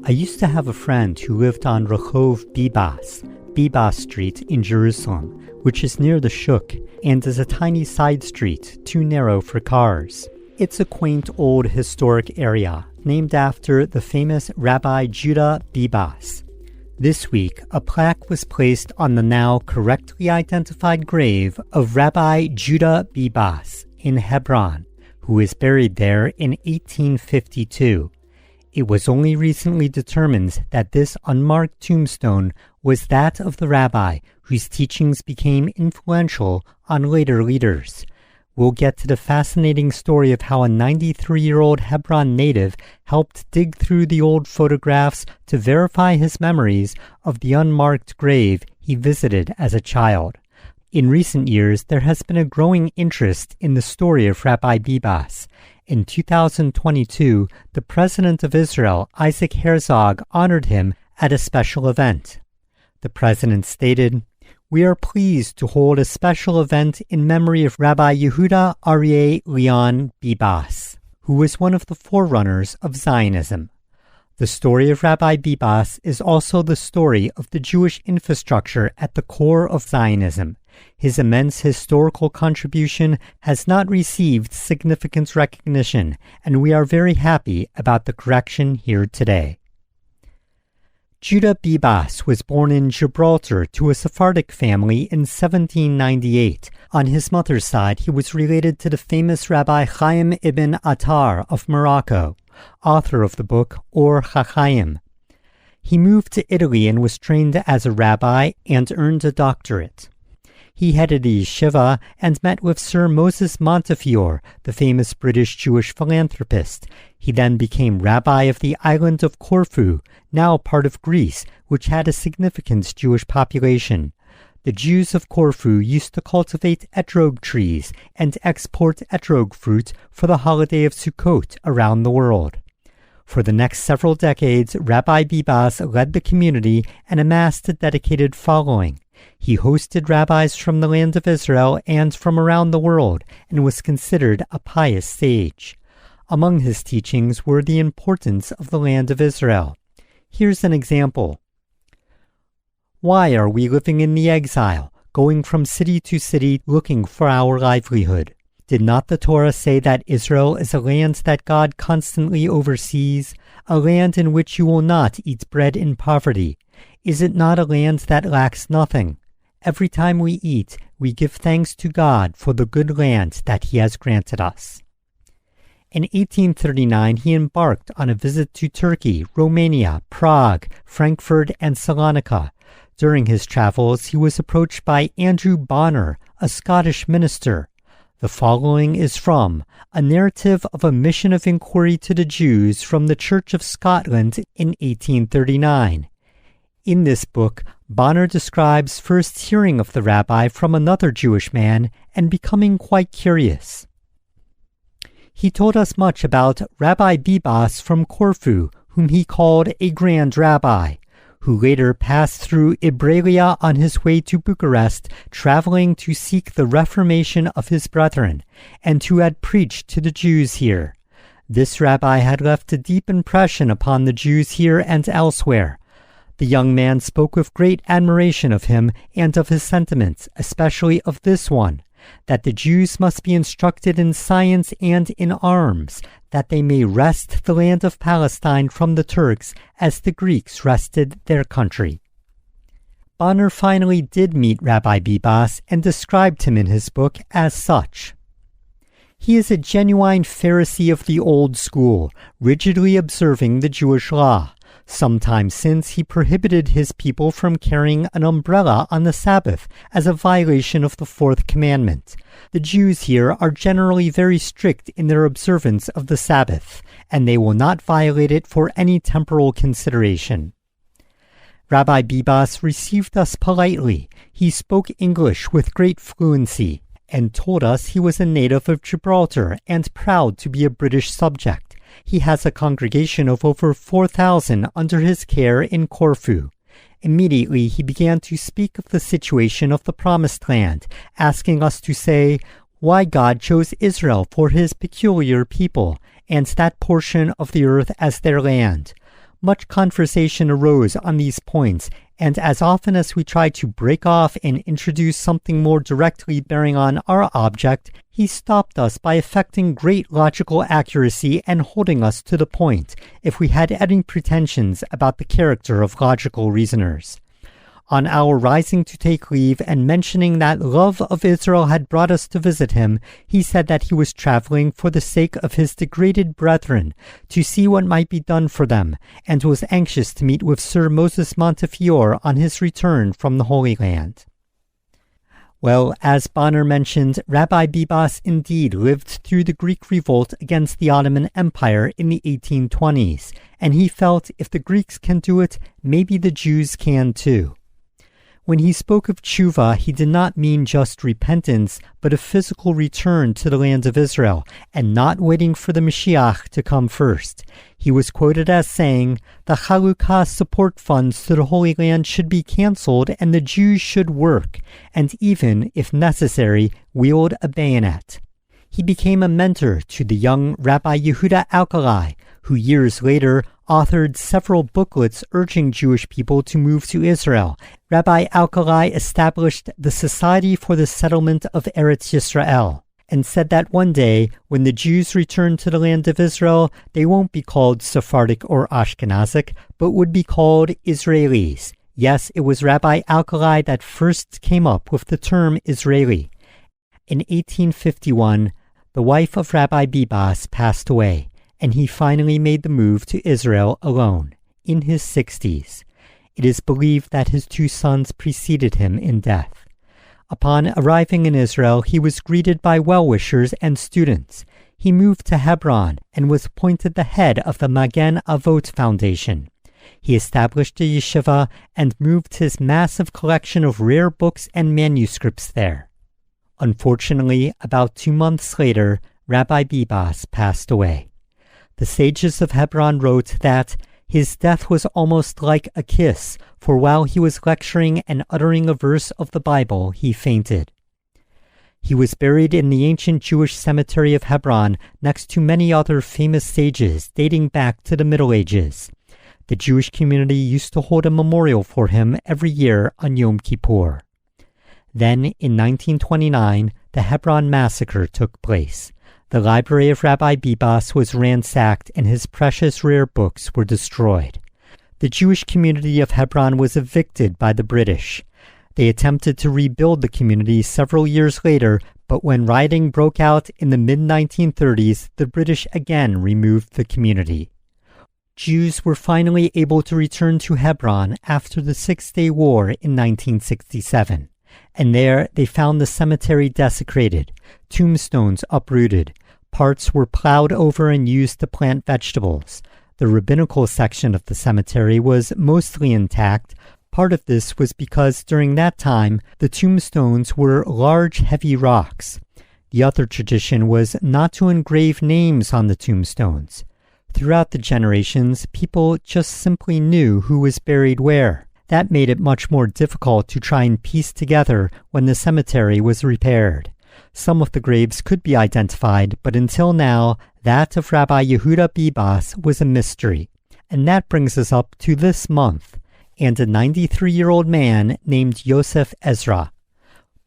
I used to have a friend who lived on Rabbi Bibas, Bibas Street in Jerusalem, which is near the Shuk and is a tiny side street, too narrow for cars. It's a quaint old historic area, named after the famous Rabbi Judah Bibas. This week, a plaque was placed on the now correctly identified grave of Rabbi Judah Bibas in Hebron, who was buried there in 1852. It was only recently determined that this unmarked tombstone was that of the rabbi whose teachings became influential on later leaders. We'll get to the fascinating story of how a 93-year-old Hebron native helped dig through the old photographs to verify his memories of the unmarked grave he visited as a child. In recent years, there has been a growing interest in the story of Rabbi Bibas. In 2022, the President of Israel, Isaac Herzog, honored him at a special event. The President stated, "We are pleased to hold a special event in memory of Rabbi Yehuda Bibas, who was one of the forerunners of Zionism. The story of Rabbi Bibas is also the story of the Jewish infrastructure at the core of Zionism. His immense historical contribution has not received significant recognition, and we are very happy about the correction here today." Judah Bibas was born in Gibraltar to a Sephardic family in 1798. On his mother's side, he was related to the famous Rabbi Chaim ibn Attar of Morocco, author of the book Or HaChaim. He moved to Italy and was trained as a rabbi and earned a doctorate. He headed a yeshiva and met with Sir Moses Montefiore, the famous British Jewish philanthropist. He then became rabbi of the island of Corfu, now part of Greece, which had a significant Jewish population. The Jews of Corfu used to cultivate etrog trees and export etrog fruit for the holiday of Sukkot around the world. For the next several decades, Rabbi Bibas led the community and amassed a dedicated following. He hosted rabbis from the land of Israel and from around the world and was considered a pious sage. Among his teachings were the importance of the land of Israel. Here's an example. Why are we living in the exile, going from city to city looking for our livelihood? Did not the Torah say that Israel is a land that God constantly oversees, a land in which you will not eat bread in poverty? Is it not a land that lacks nothing? Every time we eat, we give thanks to God for the good land that He has granted us. In 1839, he embarked on a visit to Turkey, Romania, Prague, Frankfurt, and Salonika. During his travels, he was approached by Andrew Bonner, a Scottish minister. The following is from a narrative of a mission of inquiry to the Jews from the Church of Scotland in 1839. In this book, Bonner describes first hearing of the rabbi from another Jewish man and becoming quite curious. He told us much about Rabbi Bibas from Corfu, whom he called a grand rabbi, who later passed through Ibralia on his way to Bucharest, traveling to seek the reformation of his brethren, and who had preached to the Jews here. This rabbi had left a deep impression upon the Jews here and elsewhere. The young man spoke with great admiration of him and of his sentiments, especially of this one, that the Jews must be instructed in science and in arms, that they may wrest the land of Palestine from the Turks as the Greeks wrested their country. Bonner finally did meet Rabbi Bibas and described him in his book as such. He is a genuine Pharisee of the old school, rigidly observing the Jewish law. Sometime since, he prohibited his people from carrying an umbrella on the Sabbath as a violation of the fourth commandment. The Jews here are generally very strict in their observance of the Sabbath, and they will not violate it for any temporal consideration. Rabbi Bibas received us politely. He spoke English with great fluency and told us he was a native of Gibraltar and proud to be a British subject. He has a congregation of over 4,000 under his care in Corfu. Immediately he began to speak of the situation of the Promised Land, asking us to say why God chose Israel for His peculiar people, and that portion of the earth as their land. Much conversation arose on these points, and as often as we tried to break off and introduce something more directly bearing on our object, he stopped us by affecting great logical accuracy and holding us to the point, if we had any pretensions about the character of logical reasoners. On our rising to take leave and mentioning that love of Israel had brought us to visit him, he said that he was traveling for the sake of his degraded brethren, to see what might be done for them, and was anxious to meet with Sir Moses Montefiore on his return from the Holy Land. Well, as Bonner mentioned, Rabbi Bibas indeed lived through the Greek revolt against the Ottoman Empire in the 1820s, and he felt if the Greeks can do it, maybe the Jews can too. When he spoke of tshuva, he did not mean just repentance, but a physical return to the land of Israel, and not waiting for the Mashiach to come first. He was quoted as saying, "The Chalukah support funds to the Holy Land should be canceled, and the Jews should work, and even, if necessary, wield a bayonet." He became a mentor to the young Rabbi Yehuda Alkalai, who years later authored several booklets urging Jewish people to move to Israel. Rabbi Alkalai established the Society for the Settlement of Eretz Yisrael, and said that one day, when the Jews return to the land of Israel, they won't be called Sephardic or Ashkenazic, but would be called Israelis. Yes, it was Rabbi Alkalai that first came up with the term Israeli. In 1851, the wife of Rabbi Bibas passed away, and he finally made the move to Israel alone, in his 60s. It is believed that his 2 sons preceded him in death. Upon arriving in Israel, he was greeted by well-wishers and students. He moved to Hebron and was appointed the head of the Magen Avot Foundation. He established a yeshiva and moved his massive collection of rare books and manuscripts there. Unfortunately, about 2 months later, Rabbi Bibas passed away. The sages of Hebron wrote that his death was almost like a kiss, for while he was lecturing and uttering a verse of the Bible, he fainted. He was buried in the ancient Jewish cemetery of Hebron next to many other famous sages dating back to the Middle Ages. The Jewish community used to hold a memorial for him every year on Yom Kippur. Then, in 1929, the Hebron massacre took place. The library of Rabbi Bibas was ransacked and his precious rare books were destroyed. The Jewish community of Hebron was evicted by the British. They attempted to rebuild the community several years later, but when rioting broke out in the mid-1930s, the British again removed the community. Jews were finally able to return to Hebron after the Six-Day War in 1967. And there they found the cemetery desecrated, tombstones uprooted, parts were plowed over and used to plant vegetables. The rabbinical section of the cemetery was mostly intact. Part of this was because during that time the tombstones were large, heavy rocks. The other tradition was not to engrave names on the tombstones. Throughout the generations, people just simply knew who was buried where. That made it much more difficult to try and piece together when the cemetery was repaired. Some of the graves could be identified, but until now, that of Rabbi Yehuda Bibas was a mystery. And that brings us up to this month, and a 93-year-old man named Yosef Ezra.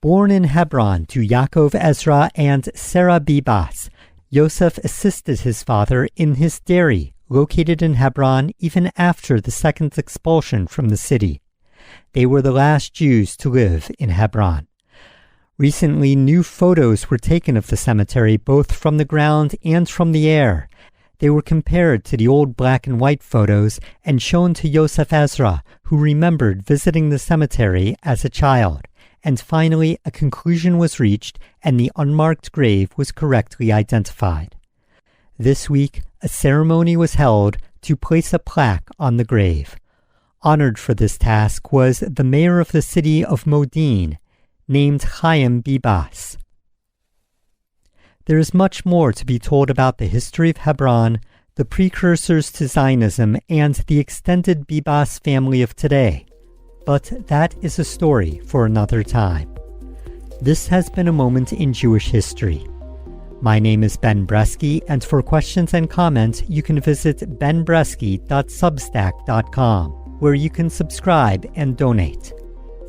Born in Hebron to Yaakov Ezra and Sarah Bibas, Yosef assisted his father in his dairy, located in Hebron even after the second expulsion from the city. They were the last Jews to live in Hebron. Recently, new photos were taken of the cemetery both from the ground and from the air. They were compared to the old black and white photos and shown to Yosef Ezra, who remembered visiting the cemetery as a child. And finally, a conclusion was reached and the unmarked grave was correctly identified. This week, a ceremony was held to place a plaque on the grave. Honored for this task was the mayor of the city of Modin, named Chaim Bibas. There is much more to be told about the history of Hebron, the precursors to Zionism, and the extended Bibas family of today. But that is a story for another time. This has been a moment in Jewish history. My name is Ben Bresky, and for questions and comments, you can visit benbresky.substack.com, where you can subscribe and donate.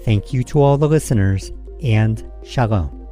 Thank you to all the listeners, and Shalom.